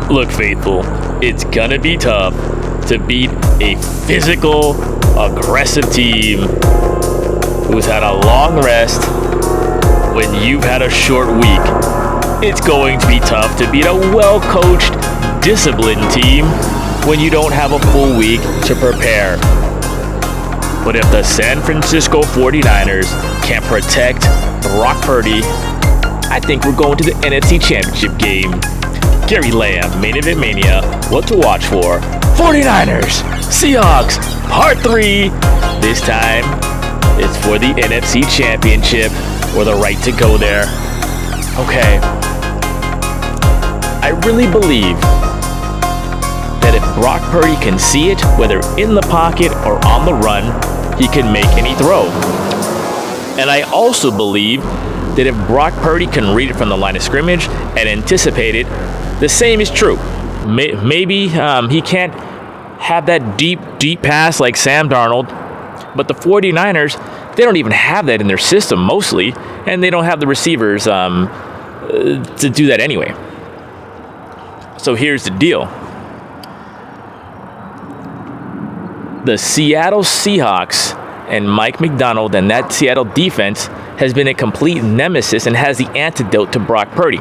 Look, faithful, it's gonna be tough to beat a physical, aggressive team who's had a long rest when you've had a short week. It's going to be tough to beat a well-coached, disciplined team when you don't have a full week to prepare. But if the San Francisco 49ers can protect Brock Purdy, I think we're going to the NFC Championship game. Gary Lamm, Main Event Mania, what to watch for. 49ers, Seahawks, Part 3. This time, it's for the NFC Championship or the right to go there. Okay. I really believe that if Brock Purdy can see it, whether in the pocket or on the run, he can make any throw. And I also believe that if Brock Purdy can read it from the line of scrimmage and anticipate it, the same is true. Maybe he can't have that deep pass like Sam Darnold, but the 49ers, they don't even have that in their system mostly, and they don't have the receivers to do that anyway. So here's the deal. The Seattle Seahawks and Mike McDonald and that Seattle defense has been a complete nemesis and has the antidote to Brock Purdy.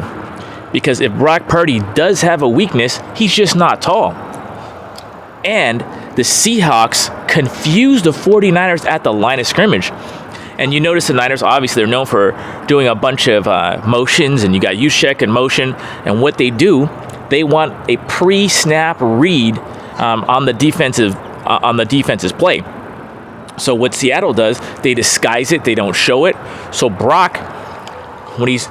Because if Brock Purdy does have a weakness, he's just not tall. And the Seahawks confused the 49ers at the line of scrimmage. And you notice the Niners, obviously, they're known for doing a bunch of motions, and you got Juszczyk in motion. And what they do, they want a pre-snap read on the defense's play. So what Seattle does, they disguise it, they don't show it. So Brock, when he's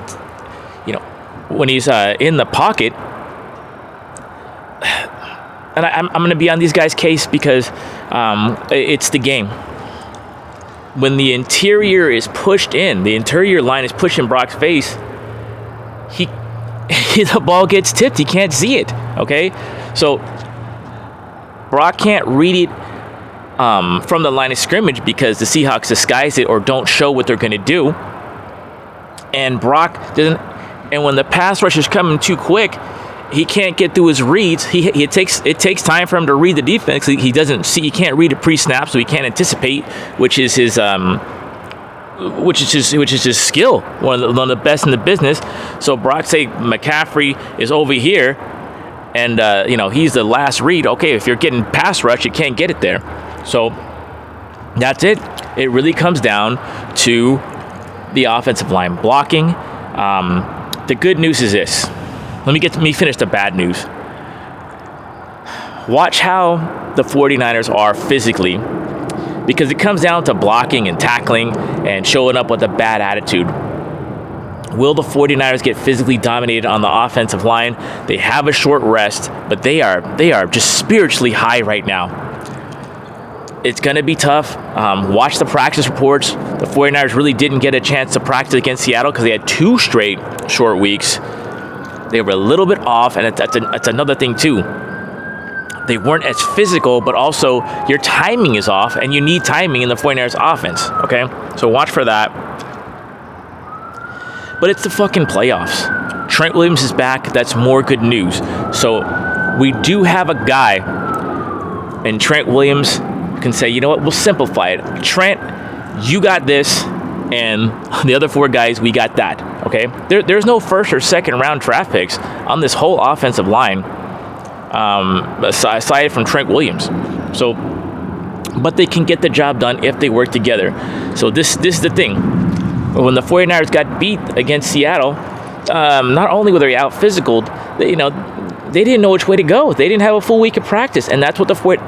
in the pocket, and I'm going to be on these guys' case because it's the game. When the interior is pushed in, the interior line is pushing Brock's face, the ball gets tipped. He can't see it, okay? So Brock can't read it from the line of scrimmage because the Seahawks disguise it or don't show what they're going to do. And Brock doesn't. And when the pass rush is coming too quick, he can't get through his reads. It takes time for him to read the defense. He doesn't see. He can't read a pre-snap, so he can't anticipate, which is his skill. One of the best in the business. So Brock say McCaffrey is over here, and he's the last read. Okay, if you're getting pass rush, you can't get it there. So that's it. It really comes down to the offensive line blocking. The good news is this. Let me finish the bad news. Watch how the 49ers are physically, because it comes down to blocking and tackling and showing up with a bad attitude. Will the 49ers get physically dominated on the offensive line? They have a short rest, but they are just spiritually high right now. It's going to be tough. Watch the practice reports. The 49ers really didn't get a chance to practice against Seattle because they had 2 straight short weeks. They were a little bit off, and that's another thing too. They weren't as physical, but also your timing is off, and you need timing in the 49ers offense, okay? So watch for that. But it's the fucking playoffs. Trent Williams is back. That's more good news. So we do have a guy, and Trent Williams can say, you know what, we'll simplify it. Trent, you got this, and the other 4 guys, we got that, okay? There's no first or second round draft picks on this whole offensive line, aside from Trent Williams. So, but they can get the job done if they work together. So this is the thing. When the 49ers got beat against Seattle, not only were they out physicaled, they didn't know which way to go. They didn't have a full week of practice, and that's what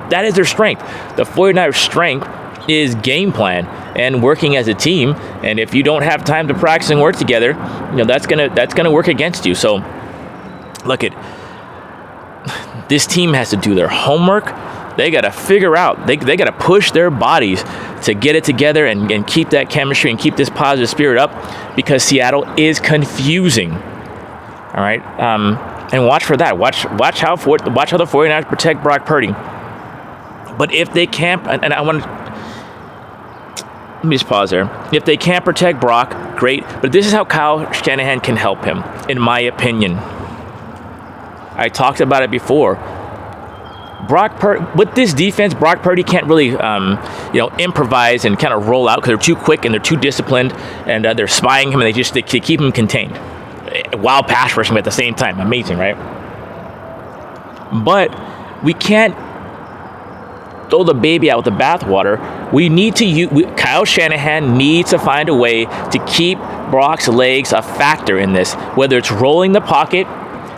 that is their strength. The 49ers' strength is game plan and working as a team. And if you don't have time to practice and work together, that's gonna work against you. So, look this team has to do their homework. They got to figure out. They got to push their bodies to get it together and keep that chemistry and keep this positive spirit up, because Seattle is confusing. All right. And watch for that. Watch how the 49ers protect Brock Purdy. But if they can't, and I want to, let me just pause there. If they can't protect Brock, great. But this is how Kyle Shanahan can help him, in my opinion. I talked about it before. With this defense, Brock Purdy can't really, improvise and kind of roll out because they're too quick and they're too disciplined, and they're spying him, and they keep him contained while pass rushing him at the same time. Amazing, right? But we can't throw the baby out with the bathwater. We need to Kyle Shanahan needs to find a way to keep Brock's legs a factor in this, whether it's rolling the pocket,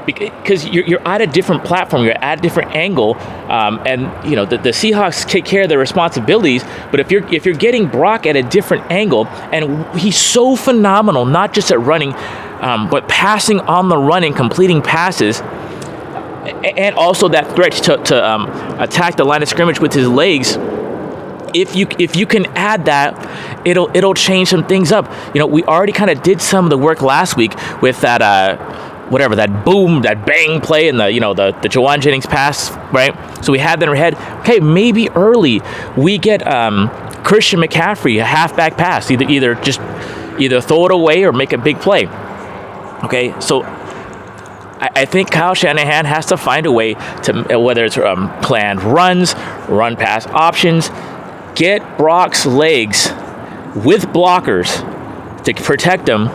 because you're at a different platform, you're at a different angle, and the Seahawks take care of their responsibilities. But if you're getting Brock at a different angle, and he's so phenomenal, not just at running, but passing on the run and completing passes, and also that threat to attack the line of scrimmage with his legs. If you can add that, it'll change some things up. We already kind of did some of the work last week with that that boom, that bang play, and the Jawan Jennings pass, right? So we had that in our head. Okay, maybe early we get Christian McCaffrey a halfback pass, either throw it away or make a big play. Okay, so I think Kyle Shanahan has to find a way to, whether it's planned runs, run pass options, get Brock's legs with blockers to protect him,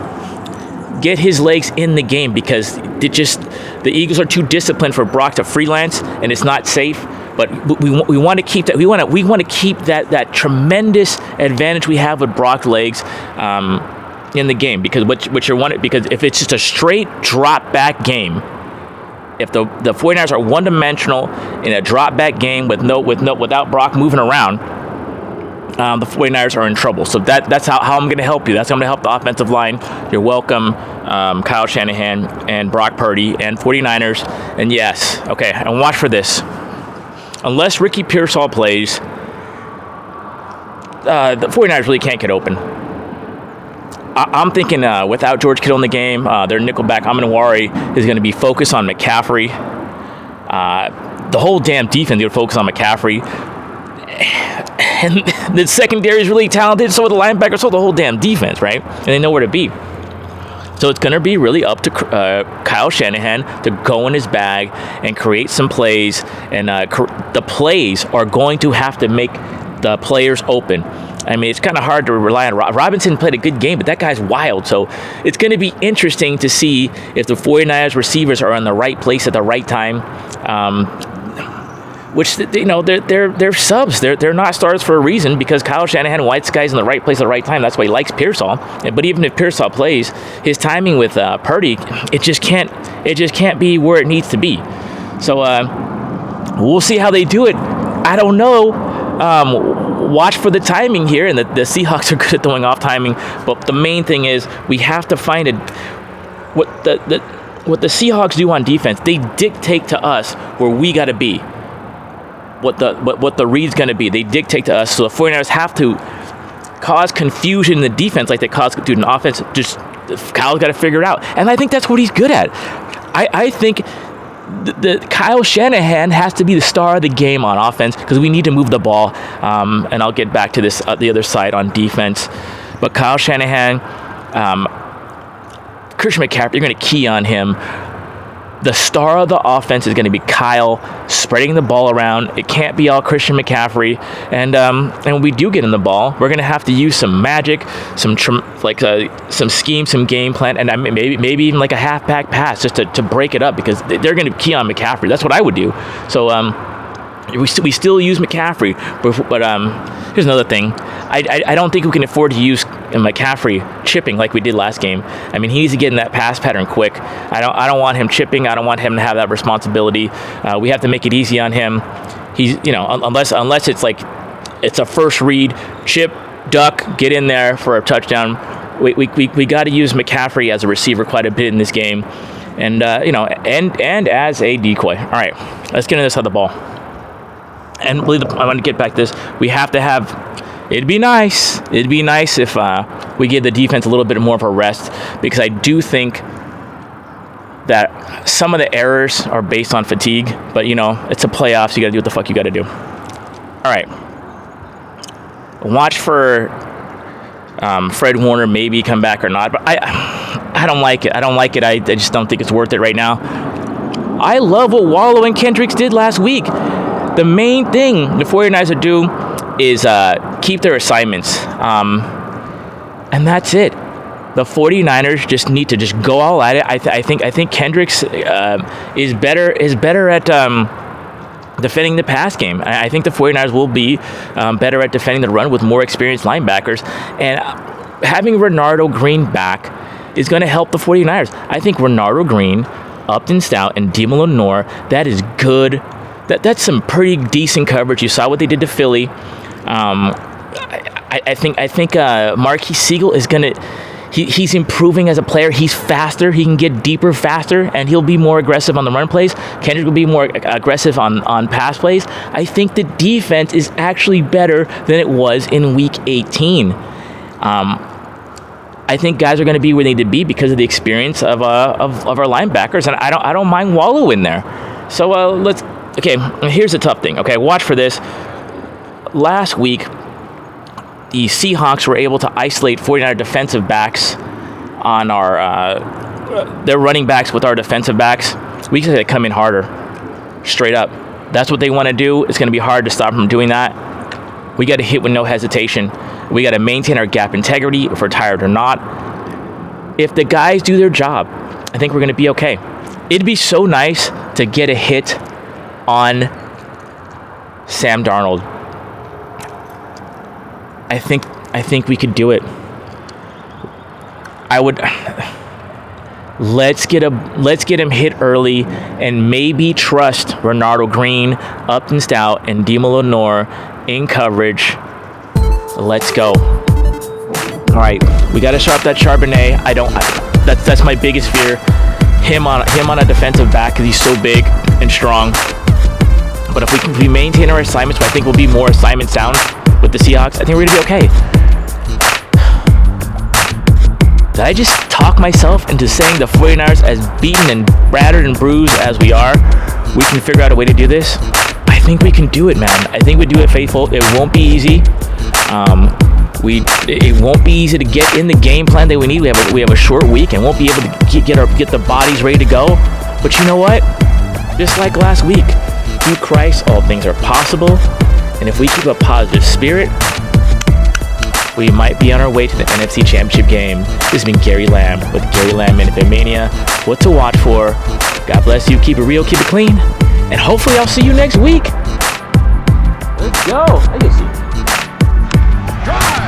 get his legs in the game, because the Eagles are too disciplined for Brock to freelance, and it's not safe. But we want to keep that. We want to keep that tremendous advantage we have with Brock's legs in the game, because because if it's just a straight drop back game, if the 49ers are one dimensional in a drop back game without Brock moving around, the 49ers are in trouble. So that's how I'm going to help you. That's how I'm going to help the offensive line. You're welcome, Kyle Shanahan and Brock Purdy and 49ers. And yes, okay, and watch for this. Unless Ricky Pearsall plays, the 49ers really can't get open. I'm thinking without George Kittle in the game, their nickelback Amenawari is going to be focused on McCaffrey. The whole damn defense would focus on McCaffrey. And the secondary is really talented, so are the linebackers, so the whole damn defense, right? And they know where to be. So it's going to be really up to Kyle Shanahan to go in his bag and create some plays. And the plays are going to have to make the players open. I mean, it's kind of hard to rely on Robinson. Played a good game, but that guy's wild. So it's going to be interesting to see if the 49ers receivers are in the right place at the right time. Which, they're subs. They're not stars for a reason, because Kyle Shanahan wants guys in the right place at the right time. That's why he likes Pearsall. But even if Pearsall plays, his timing with Purdy, it just can't be where it needs to be. So we'll see how they do it. I don't know. Watch for the timing here, and the Seahawks are good at throwing off timing. But the main thing is we have to find what the Seahawks do on defense. They dictate to us where we got to be. What the read's going to be. They dictate to us. So the 49ers have to cause confusion in the defense like they caused in offense. Just Kyle's got to figure it out. And I think that's what he's good at. I think the Kyle Shanahan has to be the star of the game on offense, because we need to move the ball. And I'll get back to this the other side on defense. But Kyle Shanahan, Christian McCaffrey, you're going to key on him. The star of the offense is going to be Kyle, spreading the ball around. It can't be all Christian McCaffrey. And when we do get in the ball, we're going to have to use some magic, some scheme, some game plan, and maybe even like a halfback pass just to break it up, because they're going to key on McCaffrey. That's what I would do. So we still use McCaffrey, but here's another thing. I don't think we can afford to use McCaffrey chipping like we did last game. I mean, he needs to get in that pass pattern quick. I don't want him chipping. I don't want him to have that responsibility. We have to make it easy on him. He's unless it's like it's a first read, chip, duck, get in there for a touchdown. We got to use McCaffrey as a receiver quite a bit in this game, and and as a decoy. All right, let's get into this side of the ball. And I want to get back to this. We have to have. It'd be nice if we give the defense a little bit more of a rest, because I do think that some of the errors are based on fatigue. But it's a playoffs. You got to do what the fuck you got to do. All right. Watch for Fred Warner maybe come back or not. But I don't like it. I just don't think it's worth it right now. I love what Wallow and Kendricks did last week. The main thing the 49ers would do is keep their assignments. And that's it. The 49ers just need to just go all at it. I think Kendricks is better at defending the pass game. I think the 49ers will be better at defending the run with more experienced linebackers. And having Renardo Green back is going to help the 49ers. I think Renardo Green, Upton Stout, and Dima Lenore, that is good. That's some pretty decent coverage. You saw what they did to Philly. I think Marquis Siegel is going to... He's improving as a player. He's faster. He can get deeper faster, and he'll be more aggressive on the run plays. Kendrick will be more aggressive on pass plays. I think the defense is actually better than it was in Week 18. I think guys are going to be where they need to be because of the experience of our linebackers, and I don't mind Wallow in there. So let's. Okay, here's the tough thing. Okay, watch for this. Last week, the Seahawks were able to isolate 49er defensive backs on their running backs with our defensive backs. We just had to come in harder, straight up. That's what they want to do. It's going to be hard to stop them from doing that. We got to hit with no hesitation. We got to maintain our gap integrity if we're tired or not. If the guys do their job, I think we're going to be okay. It'd be so nice to get a hit on Sam Darnold. I think we could do it. I would. Let's get him hit early and maybe trust Renardo Green, Upton Stout, and Dima Lenore in coverage. Let's go. All right, we got to sharp that Charbonnet. That's my biggest fear. Him on a defensive back because he's so big and strong. But if we maintain our assignments, I think we'll be more assignment sound with the Seahawks. I think we're gonna be okay. Did I just talk myself into saying the 49ers, as beaten and battered and bruised as we are, we can figure out a way to do this? I think we can do it, man. I think we do it faithful. It won't be easy. It won't be easy to get in the game plan that we need. We have a short week and won't be able to get the bodies ready to go. But you know what? Just like last week, through Christ, all things are possible. And if we keep a positive spirit, we might be on our way to the NFC Championship game. This has been Gary Lamm with Gary Lamm and Mania. What to watch for. God bless you. Keep it real. Keep it clean. And hopefully I'll see you next week. Let's go. I can see. Drive.